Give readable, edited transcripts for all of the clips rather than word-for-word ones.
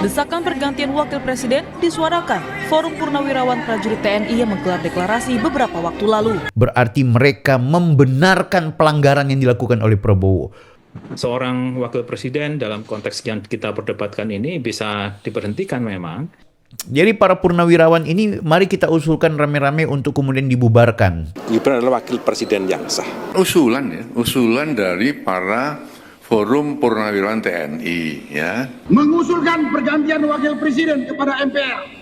Desakan pergantian wakil presiden disuarakan Forum Purnawirawan Prajurit TNI yang menggelar deklarasi beberapa waktu lalu. Berarti mereka membenarkan pelanggaran yang dilakukan oleh Prabowo. Seorang wakil presiden dalam konteks yang kita perdebatkan ini bisa diberhentikan memang. Jadi para purnawirawan ini mari kita usulkan rame-rame untuk kemudian dibubarkan. Gibran adalah wakil presiden yang sah. Usulan dari para Forum Purnawirawan TNI, ya. Mengusulkan pergantian wakil presiden kepada MPR.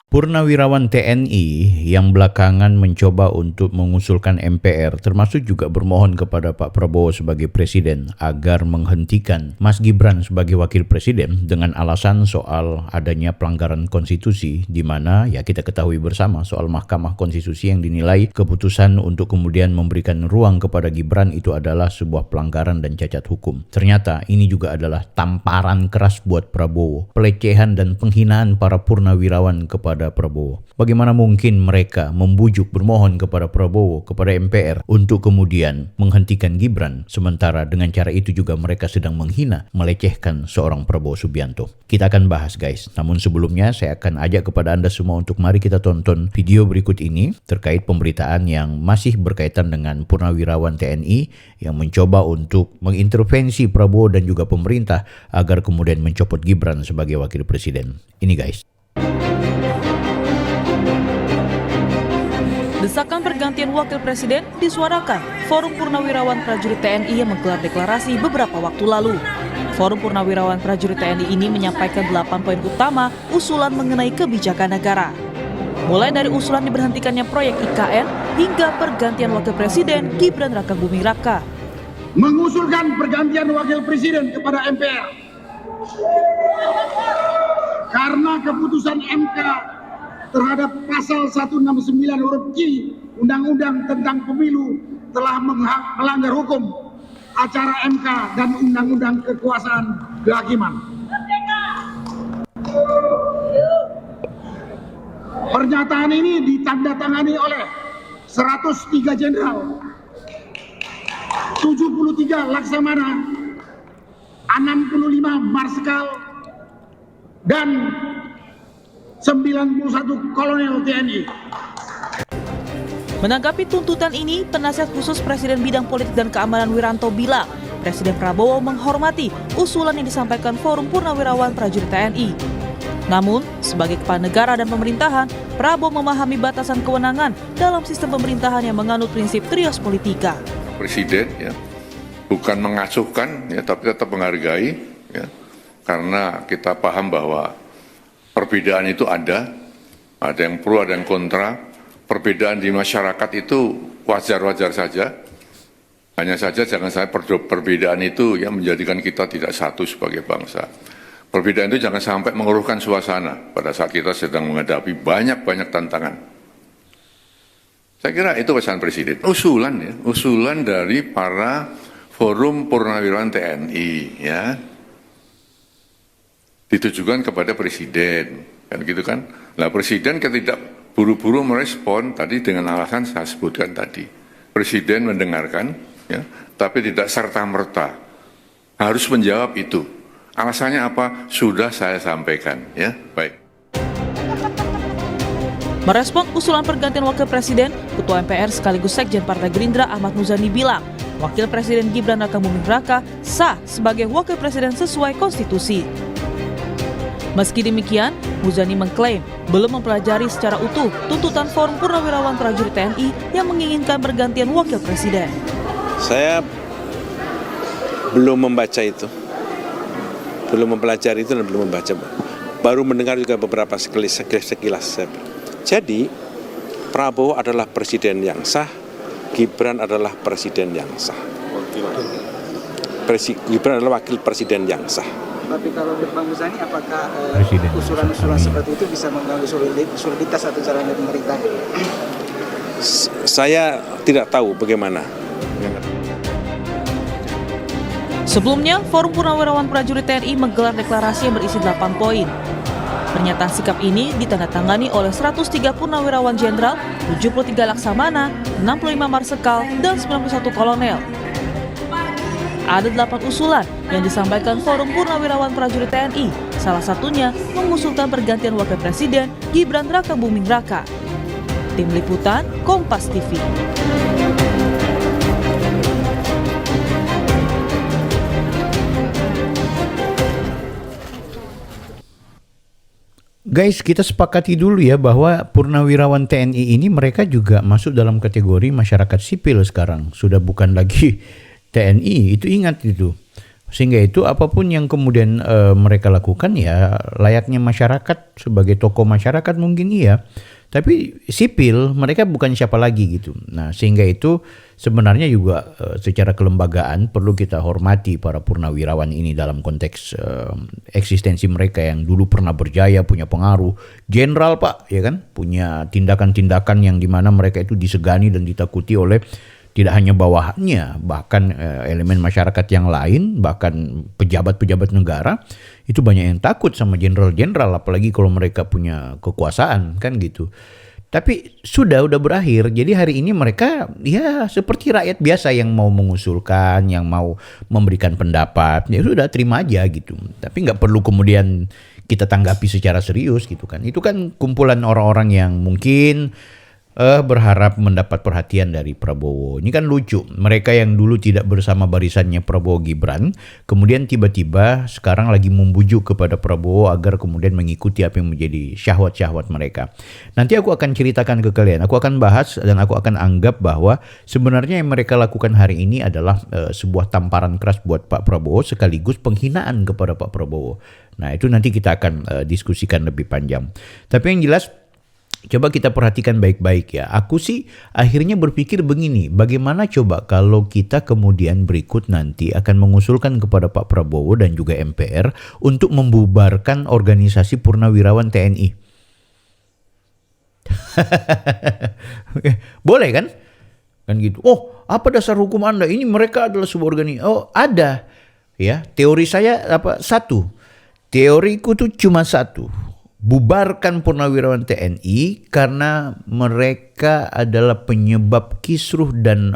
Purnawirawan TNI yang belakangan mencoba untuk mengusulkan MPR termasuk juga bermohon kepada Pak Prabowo sebagai presiden agar menghentikan Mas Gibran sebagai wakil presiden dengan alasan soal adanya pelanggaran konstitusi, di mana ya kita ketahui bersama soal Mahkamah Konstitusi yang dinilai keputusan untuk kemudian memberikan ruang kepada Gibran itu adalah sebuah pelanggaran dan cacat hukum. Ternyata ini juga adalah tamparan keras buat Prabowo, pelecehan dan penghinaan para purnawirawan kepada Prabowo. Bagaimana mungkin mereka membujuk bermohon kepada Prabowo, kepada MPR untuk kemudian menghentikan Gibran, sementara dengan cara itu juga mereka sedang menghina, melecehkan seorang Prabowo Subianto. Kita akan bahas guys, namun sebelumnya saya akan ajak kepada Anda semua untuk mari kita tonton video berikut ini terkait pemberitaan yang masih berkaitan dengan purnawirawan TNI yang mencoba untuk mengintervensi Prabowo dan juga pemerintah agar kemudian mencopot Gibran sebagai wakil presiden. Ini guys. Desakan pergantian wakil presiden disuarakan Forum Purnawirawan Prajurit TNI yang menggelar deklarasi beberapa waktu lalu. Forum Purnawirawan Prajurit TNI ini menyampaikan 8 poin utama usulan mengenai kebijakan negara. Mulai dari usulan diberhentikannya proyek IKN hingga pergantian wakil presiden Gibran Rakabuming Raka. Mengusulkan pergantian wakil presiden kepada MPR. Karena keputusan MK terhadap pasal 169 huruf Q Undang-Undang tentang Pemilu telah melanggar hukum acara MK dan Undang-Undang Kekuasaan Kehakiman. Pernyataan ini ditandatangani oleh 103 jenderal, 73 laksamana, 65 marskal, dan 91 kolonel TNI. Menanggapi tuntutan ini, penasihat khusus Presiden Bidang Politik dan Keamanan Wiranto bilang, Presiden Prabowo menghormati usulan yang disampaikan Forum Purnawirawan Prajurit TNI. Namun, sebagai kepala negara dan pemerintahan, Prabowo memahami batasan kewenangan dalam sistem pemerintahan yang menganut prinsip trios politika. Presiden, ya, bukan mengasuhkan, ya, tapi tetap menghargai, ya, karena kita paham bahwa perbedaan itu ada yang pro, ada yang kontra. Perbedaan di masyarakat itu wajar-wajar saja. Hanya saja jangan sampai perbedaan itu yang menjadikan kita tidak satu sebagai bangsa. Perbedaan itu jangan sampai mengeruhkan suasana pada saat kita sedang menghadapi banyak-banyak tantangan. Saya kira itu pesan Presiden. Usulan dari para Forum Purnawirawan TNI, ya, ditujukan kepada Presiden, kan gitu kan. Nah, Presiden tidak buru-buru merespon tadi dengan alasan saya sebutkan tadi. Presiden mendengarkan, ya, tapi tidak serta-merta harus menjawab itu. Alasannya apa? Sudah saya sampaikan, ya. Baik. Merespon usulan pergantian wakil presiden, Ketua MPR sekaligus Sekjen Partai Gerindra Ahmad Muzani bilang, Wakil Presiden Gibran Rakabuming Raka sah sebagai wakil presiden sesuai konstitusi. Meski demikian, Muzani mengklaim belum mempelajari secara utuh tuntutan Forum Purnawirawan Prajurit TNI yang menginginkan pergantian wakil presiden. Saya belum membaca itu, belum mempelajari itu dan belum membaca. Baru mendengar juga beberapa sekilas. Jadi, Prabowo adalah presiden yang sah, Gibran adalah presiden yang sah. Gibran adalah wakil presiden yang sah. Tapi kalau Bang Muzani, apakah usulan-usulan seperti itu bisa mengganggu soliditas atau jalannya pemerintah? Saya tidak tahu bagaimana. Sebelumnya, Forum Purnawirawan Prajurit TNI menggelar deklarasi yang berisi 8 poin. Pernyataan sikap ini ditandatangani oleh 103 purnawirawan jenderal, 73 laksamana, 65 marsekal, dan 91 kolonel. Ada 8 usulan yang disampaikan Forum Purnawirawan Prajurit TNI, Salah satunya mengusulkan pergantian Wakil Presiden Gibran Raka Buming Raka. Tim Liputan Kompas TV. Guys, kita sepakati dulu ya bahwa purnawirawan TNI ini mereka juga masuk dalam kategori masyarakat sipil sekarang. Sudah bukan lagi TNI, itu ingat itu. Sehingga itu apapun yang kemudian mereka lakukan ya layaknya masyarakat, sebagai tokoh masyarakat mungkin iya. Tapi sipil mereka bukan siapa lagi gitu. Nah sehingga itu sebenarnya juga secara kelembagaan perlu kita hormati para purnawirawan ini dalam konteks eksistensi mereka yang dulu pernah berjaya, punya pengaruh. Jenderal Pak, ya kan? Punya tindakan-tindakan yang dimana mereka itu disegani dan ditakuti oleh tidak hanya bawahannya, bahkan elemen masyarakat yang lain, bahkan pejabat-pejabat negara, itu banyak yang takut sama jenderal-jenderal, apalagi kalau mereka punya kekuasaan, kan gitu. Tapi udah berakhir, jadi hari ini mereka ya seperti rakyat biasa yang mau mengusulkan, yang mau memberikan pendapat, ya sudah terima aja gitu. Tapi nggak perlu kemudian kita tanggapi secara serius gitu kan. Itu kan kumpulan orang-orang yang mungkin berharap mendapat perhatian dari Prabowo. Ini kan lucu, mereka yang dulu tidak bersama barisannya Prabowo Gibran, kemudian tiba-tiba sekarang lagi membujuk kepada Prabowo agar kemudian mengikuti apa yang menjadi syahwat-syahwat mereka. Nanti aku akan ceritakan ke kalian, aku akan bahas dan aku akan anggap bahwa sebenarnya yang mereka lakukan hari ini adalah sebuah tamparan keras buat Pak Prabowo sekaligus penghinaan kepada Pak Prabowo. Nah itu nanti kita akan diskusikan lebih panjang. Tapi yang jelas, coba kita perhatikan baik-baik ya. Aku sih akhirnya berpikir begini, bagaimana coba kalau kita kemudian berikut nanti akan mengusulkan kepada Pak Prabowo dan juga MPR untuk membubarkan organisasi purnawirawan TNI. Boleh kan? Kan gitu. Oh, apa dasar hukum Anda? Ini mereka adalah sebuah organisasi. Oh, ada. Ya, teori saya satu. Teoriku tuh cuma satu. Bubarkan purnawirawan TNI karena mereka adalah penyebab kisruh dan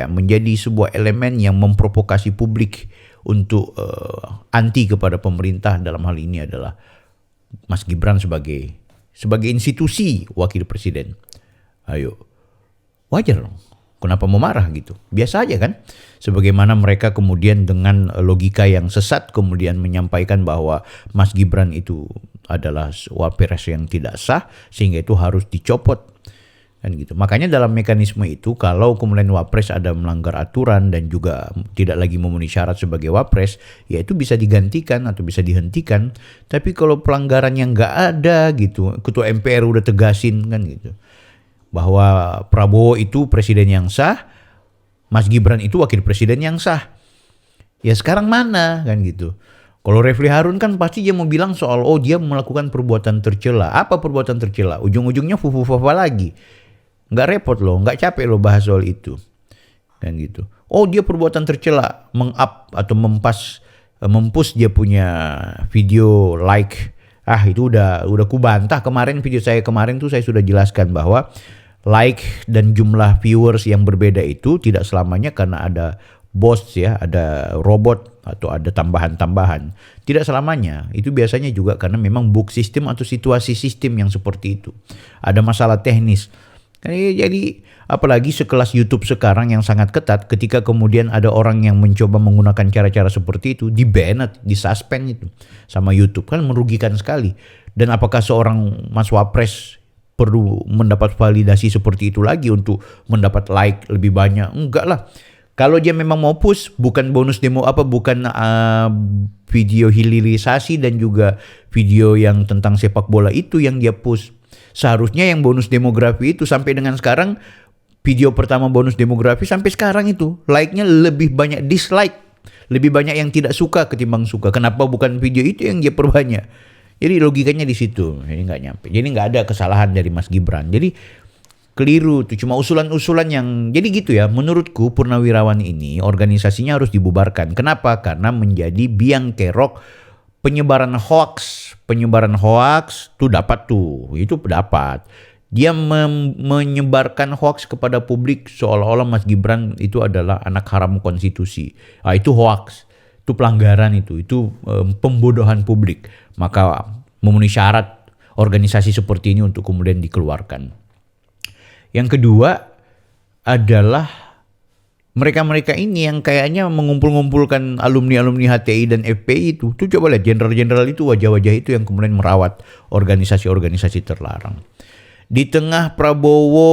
menjadi sebuah elemen yang memprovokasi publik untuk anti kepada pemerintah. Dalam hal ini adalah Mas Gibran sebagai institusi wakil presiden. Ayo, wajar dong. Kenapa mau marah gitu? Biasa aja kan? Sebagaimana mereka kemudian dengan logika yang sesat kemudian menyampaikan bahwa Mas Gibran itu adalah wapres yang tidak sah sehingga itu harus dicopot. Kan gitu. Makanya dalam mekanisme itu kalau kemudian wapres ada melanggar aturan dan juga tidak lagi memenuhi syarat sebagai wapres, ya itu bisa digantikan atau bisa dihentikan. Tapi kalau pelanggaran yang nggak ada gitu, ketua MPR udah tegasin kan gitu, bahwa Prabowo itu presiden yang sah, Mas Gibran itu wakil presiden yang sah. Ya sekarang mana kan gitu. Kalau Refli Harun kan pasti dia mau bilang soal dia melakukan perbuatan tercela. Apa perbuatan tercela? Ujung-ujungnya fufu-fufa lagi. Nggak repot loh, nggak capek loh bahas soal itu. Kan gitu. Dia perbuatan tercela, meng-up atau mempush dia punya video like. Itu udah kubantah kemarin, video saya kemarin tuh saya sudah jelaskan bahwa like dan jumlah viewers yang berbeda itu tidak selamanya karena ada bots ya, ada robot atau ada tambahan-tambahan. Tidak selamanya, itu biasanya juga karena memang bug sistem atau situasi sistem yang seperti itu. Ada masalah teknis. Jadi apalagi sekelas YouTube sekarang yang sangat ketat, ketika kemudian ada orang yang mencoba menggunakan cara-cara seperti itu, di-ban, di-suspend itu sama YouTube, kan merugikan sekali. Dan apakah seorang Mas Wapres perlu mendapat validasi seperti itu lagi untuk mendapat like lebih banyak? Enggak lah. Kalau dia memang mau push, bukan bonus demo bukan video hilirisasi dan juga video yang tentang sepak bola itu yang dia push. Seharusnya yang bonus demografi itu sampai dengan sekarang, video pertama bonus demografi sampai sekarang itu like-nya lebih banyak dislike, lebih banyak yang tidak suka ketimbang suka. Kenapa bukan video itu yang dia perbanyak? Jadi logikanya di situ. Jadi nggak nyampe. Jadi nggak ada kesalahan dari Mas Gibran. Jadi keliru tuh, cuma usulan-usulan yang jadi gitu ya. Menurutku Purnawirawan ini organisasinya harus dibubarkan. Kenapa? Karena menjadi biang kerok penyebaran hoax tuh itu dapat. Dia menyebarkan hoax kepada publik seolah-olah Mas Gibran itu adalah anak haram konstitusi. Itu hoax. Itu pelanggaran itu pembodohan publik. Maka memenuhi syarat organisasi seperti ini untuk kemudian dikeluarkan. Yang kedua adalah mereka-mereka ini yang kayaknya mengumpul-ngumpulkan alumni-alumni HTI dan FPI itu coba lihat jenderal-jenderal itu, wajah-wajah itu yang kemudian merawat organisasi-organisasi terlarang. Di tengah Prabowo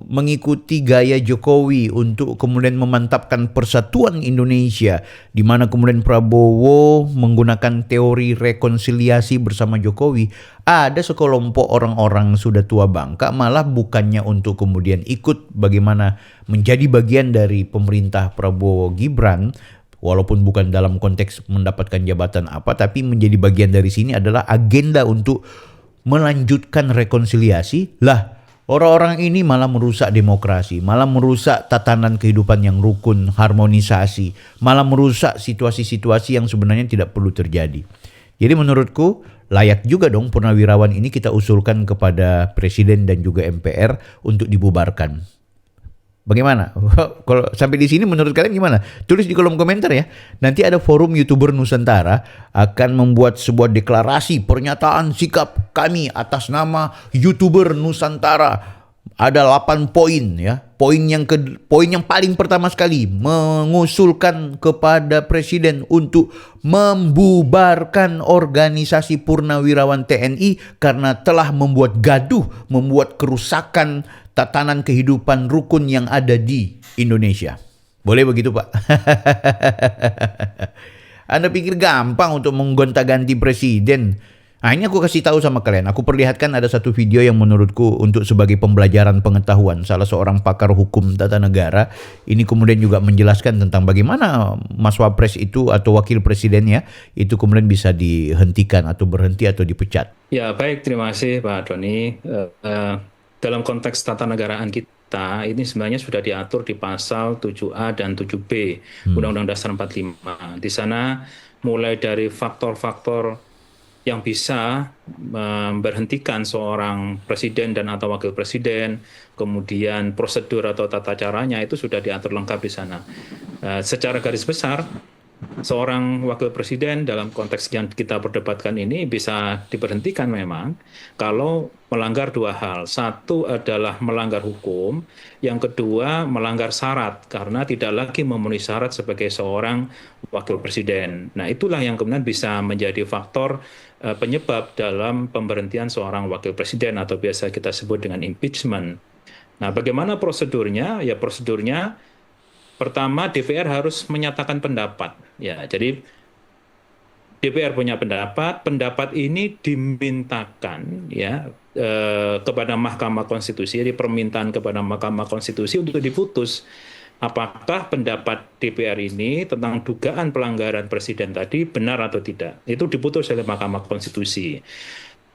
mengikuti gaya Jokowi untuk kemudian memantapkan persatuan Indonesia, di mana kemudian Prabowo menggunakan teori rekonsiliasi bersama Jokowi, ada sekelompok orang-orang sudah tua bangka malah bukannya untuk kemudian ikut bagaimana menjadi bagian dari pemerintah Prabowo Gibran, walaupun bukan dalam konteks mendapatkan jabatan apa, tapi menjadi bagian dari sini adalah agenda untuk melanjutkan rekonsiliasi. Lah, orang-orang ini malah merusak demokrasi, malah merusak tatanan kehidupan yang rukun, harmonisasi, malah merusak situasi-situasi yang sebenarnya tidak perlu terjadi. Jadi menurutku layak juga dong Purnawirawan ini kita usulkan kepada Presiden dan juga MPR untuk dibubarkan. Bagaimana? Kalau sampai di sini menurut kalian gimana? Tulis di kolom komentar ya. Nanti ada forum YouTuber Nusantara akan membuat sebuah deklarasi pernyataan sikap kami atas nama YouTuber Nusantara. Ada 8 poin ya. Poin yang paling pertama sekali mengusulkan kepada Presiden untuk membubarkan organisasi Purnawirawan TNI karena telah membuat gaduh, membuat kerusakan tatanan kehidupan rukun yang ada di Indonesia. Boleh begitu, Pak? Anda pikir gampang untuk menggonta-ganti presiden? Nah, ini aku kasih tahu sama kalian. Aku perlihatkan ada satu video yang menurutku untuk sebagai pembelajaran pengetahuan. Salah seorang pakar hukum tata negara. Ini kemudian juga menjelaskan tentang bagaimana Mas Wapres itu atau wakil presidennya itu kemudian bisa dihentikan atau berhenti atau dipecat. Ya, baik. Terima kasih, Pak Doni. Dalam konteks tata negaraan kita, ini sebenarnya sudah diatur di pasal 7A dan 7B Undang-Undang Dasar 45. Di sana mulai dari faktor-faktor yang bisa memberhentikan seorang presiden dan atau wakil presiden, kemudian prosedur atau tata caranya itu sudah diatur lengkap di sana. Secara garis besar, seorang wakil presiden dalam konteks yang kita perdebatkan ini bisa diberhentikan memang kalau melanggar 2 hal. Satu adalah melanggar hukum, yang kedua melanggar syarat karena tidak lagi memenuhi syarat sebagai seorang wakil presiden. Nah, itulah yang kemudian bisa menjadi faktor penyebab dalam pemberhentian seorang wakil presiden atau biasa kita sebut dengan impeachment. Nah, bagaimana prosedurnya? Ya, prosedurnya pertama DPR harus menyatakan pendapat. Ya, jadi DPR punya pendapat ini dimintakan ya kepada Mahkamah Konstitusi, jadi permintaan kepada Mahkamah Konstitusi untuk diputus apakah pendapat DPR ini tentang dugaan pelanggaran presiden tadi benar atau tidak. Itu diputus oleh Mahkamah Konstitusi.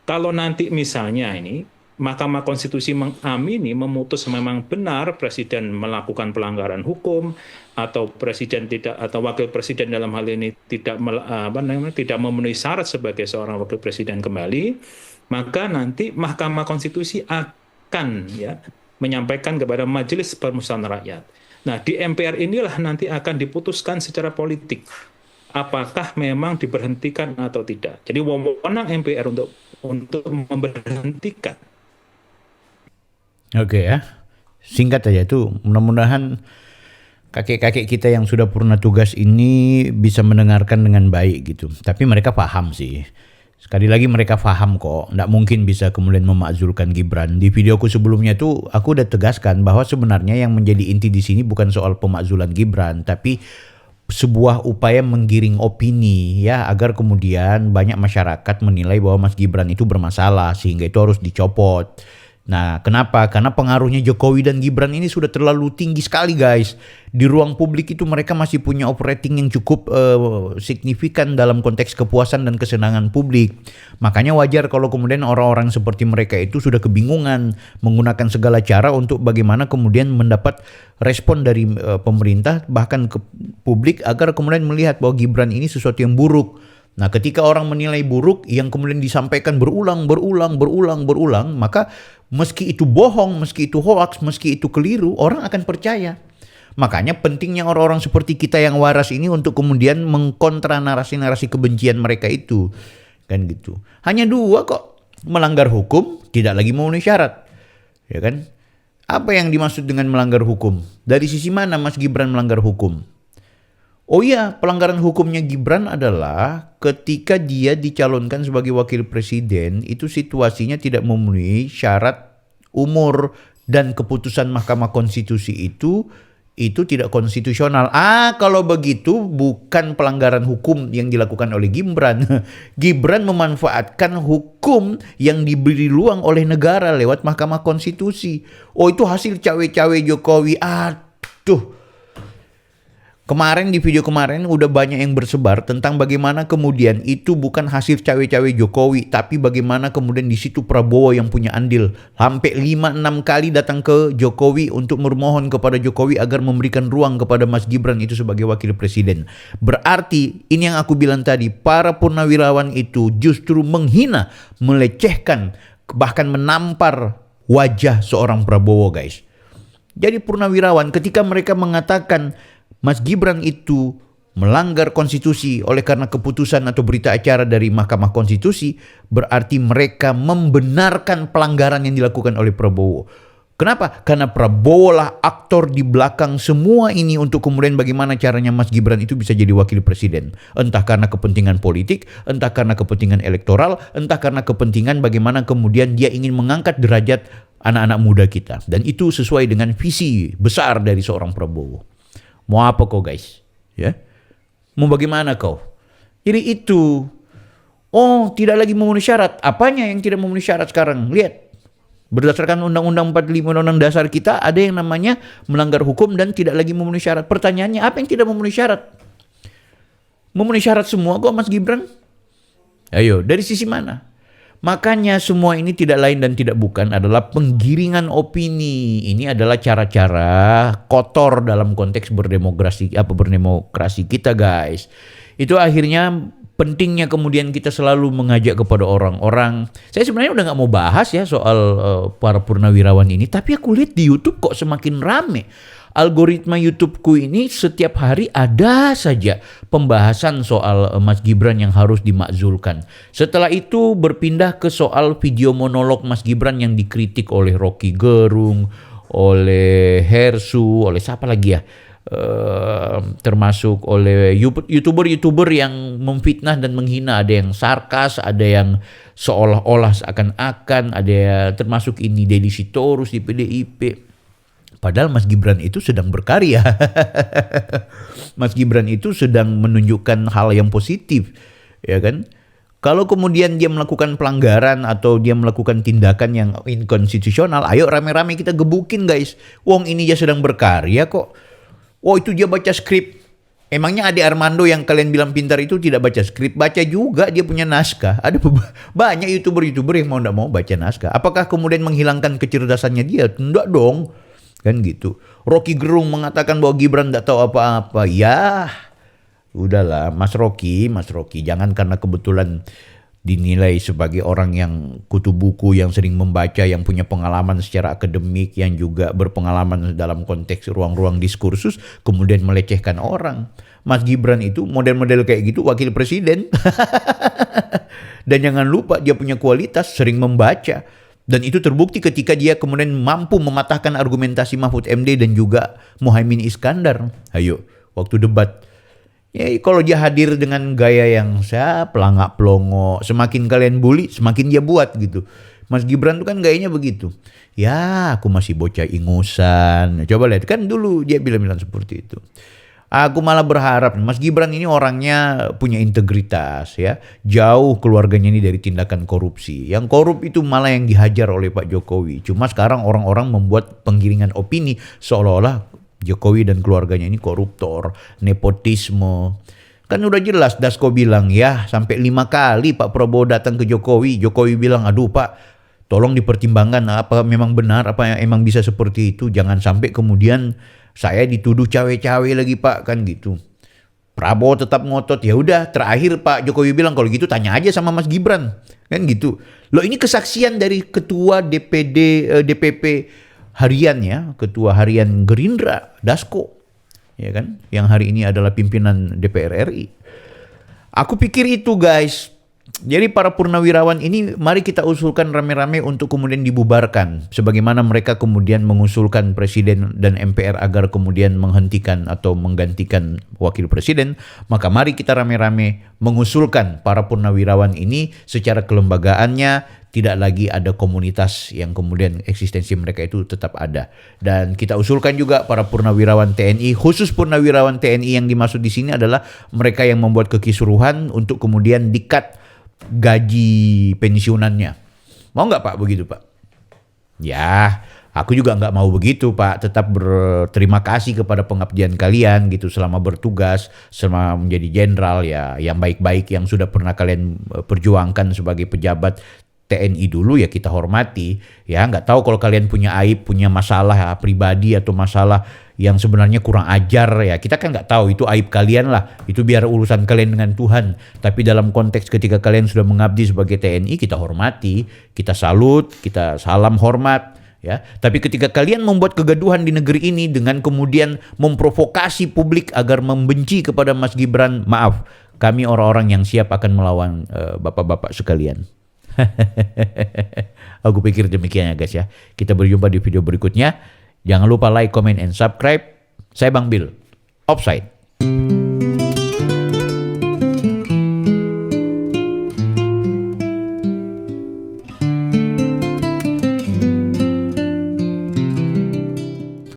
Kalau nanti misalnya ini Mahkamah Konstitusi mengamini, memutus memang benar presiden melakukan pelanggaran hukum atau presiden tidak atau wakil presiden dalam hal ini tidak memenuhi syarat sebagai seorang wakil presiden kembali, maka nanti Mahkamah Konstitusi akan menyampaikan kepada Majelis Permusyawaratan Rakyat. Nah, di MPR inilah nanti akan diputuskan secara politik apakah memang diberhentikan atau tidak. Jadi wewenang MPR untuk memberhentikan. Oke ya, singkat aja itu. Mudah-mudahan kakek-kakek kita yang sudah purna tugas ini bisa mendengarkan dengan baik gitu. Tapi mereka paham sih. Sekali lagi mereka paham kok. Nggak mungkin bisa kemudian memakzulkan Gibran. Di videoku sebelumnya tuh aku udah tegaskan bahwa sebenarnya yang menjadi inti di sini bukan soal pemakzulan Gibran, tapi sebuah upaya menggiring opini ya agar kemudian banyak masyarakat menilai bahwa Mas Gibran itu bermasalah sehingga itu harus dicopot. Nah, kenapa? Karena pengaruhnya Jokowi dan Gibran ini sudah terlalu tinggi sekali, guys. Di ruang publik itu mereka masih punya operating yang cukup signifikan dalam konteks kepuasan dan kesenangan publik. Makanya wajar kalau kemudian orang-orang seperti mereka itu sudah kebingungan menggunakan segala cara untuk bagaimana kemudian mendapat respon dari pemerintah bahkan ke publik agar kemudian melihat bahwa Gibran ini sesuatu yang buruk. Nah, ketika orang menilai buruk yang kemudian disampaikan berulang, maka meski itu bohong, meski itu hoax, meski itu keliru, orang akan percaya. Makanya pentingnya orang-orang seperti kita yang waras ini untuk kemudian mengkontra narasi-narasi kebencian mereka itu. Kan gitu. Hanya dua kok. Melanggar hukum, tidak lagi memenuhi syarat. Ya kan? Apa yang dimaksud dengan melanggar hukum? Dari sisi mana Mas Gibran melanggar hukum? Oh iya, pelanggaran hukumnya Gibran adalah ketika dia dicalonkan sebagai wakil presiden, itu situasinya tidak memenuhi syarat umur dan keputusan Mahkamah Konstitusi itu tidak konstitusional. Kalau begitu bukan pelanggaran hukum yang dilakukan oleh Gibran. Gibran memanfaatkan hukum yang diberi ruang oleh negara lewat Mahkamah Konstitusi. Oh, itu hasil cawe-cawe Jokowi. Aduh. Kemarin di video kemarin udah banyak yang bersebar tentang bagaimana kemudian itu bukan hasil cawe-cawe Jokowi, tapi bagaimana kemudian di situ Prabowo yang punya andil. Sampai 5-6 kali datang ke Jokowi untuk memohon kepada Jokowi agar memberikan ruang kepada Mas Gibran itu sebagai wakil presiden. Berarti ini yang aku bilang tadi, para purnawirawan itu justru menghina, melecehkan, bahkan menampar wajah seorang Prabowo, guys. Jadi purnawirawan ketika mereka mengatakan Mas Gibran itu melanggar konstitusi oleh karena keputusan atau berita acara dari Mahkamah Konstitusi, berarti mereka membenarkan pelanggaran yang dilakukan oleh Prabowo. Kenapa? Karena Prabowo lah aktor di belakang semua ini untuk kemudian bagaimana caranya Mas Gibran itu bisa jadi wakil presiden. Entah karena kepentingan politik, entah karena kepentingan elektoral, entah karena kepentingan bagaimana kemudian dia ingin mengangkat derajat anak-anak muda kita. Dan itu sesuai dengan visi besar dari seorang Prabowo. Mau apa kau, guys? Ya, mau bagaimana kau? Jadi itu, tidak lagi memenuhi syarat. Apanya yang tidak memenuhi syarat sekarang? Lihat, berdasarkan Undang-Undang 45 Undang-Undang Dasar kita ada yang namanya melanggar hukum dan tidak lagi memenuhi syarat. Pertanyaannya, apa yang tidak memenuhi syarat? Memenuhi syarat semua kok, Mas Gibran? Ayo, dari sisi mana? Makanya semua ini tidak lain dan tidak bukan adalah penggiringan opini. Ini adalah cara-cara kotor dalam konteks berdemokrasi kita, guys. Itu akhirnya pentingnya kemudian kita selalu mengajak kepada orang-orang. Saya sebenarnya udah gak mau bahas ya soal para purnawirawan ini, tapi aku lihat di YouTube kok semakin rame. Algoritma YouTubeku ini setiap hari ada saja pembahasan soal Mas Gibran yang harus dimakzulkan. Setelah itu berpindah ke soal video monolog Mas Gibran yang dikritik oleh Rocky Gerung, oleh Hersu, oleh siapa lagi ya? Termasuk oleh YouTuber yang memfitnah dan menghina. Ada yang sarkas, ada yang seolah-olah seakan-akan, ada termasuk ini Deddy Sitorus di PDIP. Padahal Mas Gibran itu sedang berkarya. Mas Gibran itu sedang menunjukkan hal yang positif, ya kan? Kalau kemudian dia melakukan pelanggaran atau dia melakukan tindakan yang inkonstitusional, ayo rame-rame kita gebukin, guys. Wong ini dia sedang berkarya kok. Oh, itu dia baca skrip. Emangnya Ade Armando yang kalian bilang pintar itu tidak baca skrip? Baca juga, dia punya naskah. Ada banyak YouTuber yang tidak mau baca naskah. Apakah kemudian menghilangkan kecerdasannya dia? Tidak dong. Kan gitu. Rocky Gerung mengatakan bahwa Gibran tidak tahu apa-apa. Ya, udahlah Mas Rocky, jangan karena kebetulan dinilai sebagai orang yang kutu buku, yang sering membaca, yang punya pengalaman secara akademik, yang juga berpengalaman dalam konteks ruang-ruang diskursus, kemudian melecehkan orang. Mas Gibran itu model-model kayak gitu wakil presiden. Dan jangan lupa dia punya kualitas, sering membaca. Dan itu terbukti ketika dia kemudian mampu mematahkan argumentasi Mahfud MD dan juga Muhaimin Iskandar. Ayo, waktu debat. Ya, kalau dia hadir dengan gaya yang pelangak pelongo, semakin kalian bully, semakin dia buat gitu. Mas Gibran itu kan gayanya begitu. Ya, aku masih bocah ingusan. Coba lihat, kan dulu dia bilang seperti itu. Aku malah berharap Mas Gibran ini orangnya punya integritas ya. Jauh keluarganya ini dari tindakan korupsi. Yang korup itu malah yang dihajar oleh Pak Jokowi. Cuma sekarang orang-orang membuat penggiringan opini seolah-olah Jokowi dan keluarganya ini koruptor, nepotisme. Kan udah jelas Dasko bilang ya, sampai 5 kali Pak Prabowo datang ke Jokowi. Jokowi bilang, aduh Pak, tolong dipertimbangkan apa memang benar, apa yang emang bisa seperti itu. Jangan sampai kemudian saya dituduh cawe-cawe lagi Pak, kan gitu. Prabowo tetap ngotot. Ya udah, terakhir Pak Jokowi bilang kalau gitu tanya aja sama Mas Gibran, kan gitu. Loh, ini kesaksian dari ketua DPP harian ya, ketua harian Gerindra, Dasko. ya kan, yang hari ini adalah pimpinan DPR RI. Aku pikir itu guys. Jadi para purnawirawan ini mari kita usulkan rame-rame untuk kemudian dibubarkan. Sebagaimana mereka kemudian mengusulkan presiden dan MPR agar kemudian menghentikan atau menggantikan wakil presiden, maka mari kita rame-rame mengusulkan para purnawirawan ini secara kelembagaannya tidak lagi ada komunitas yang kemudian eksistensi mereka itu tetap ada. Dan kita usulkan juga para purnawirawan TNI, khusus purnawirawan TNI yang dimaksud di sini adalah mereka yang membuat kekisruhan untuk kemudian di-cut gaji pensiunannya. Mau nggak Pak begitu Pak? Ya, aku juga nggak mau begitu Pak. Tetap berterima kasih kepada pengabdian kalian gitu selama bertugas, selama menjadi jenderal ya, yang baik-baik yang sudah pernah kalian perjuangkan sebagai pejabat TNI dulu ya kita hormati. Ya nggak tahu kalau kalian punya aib, punya masalah ya, pribadi atau masalah yang sebenarnya kurang ajar ya, kita kan nggak tahu, itu aib kalian lah, itu biar urusan kalian dengan Tuhan. Tapi dalam konteks ketika kalian sudah mengabdi sebagai TNI, kita hormati, kita salut, kita salam hormat ya. Tapi ketika kalian membuat kegaduhan di negeri ini dengan kemudian memprovokasi publik agar membenci kepada Mas Gibran, maaf, kami orang-orang yang siap akan melawan bapak-bapak sekalian. Aku pikir demikian ya guys ya. Kita berjumpa di video berikutnya. Jangan lupa like, comment, and subscribe. Saya Bang Bill. Offside.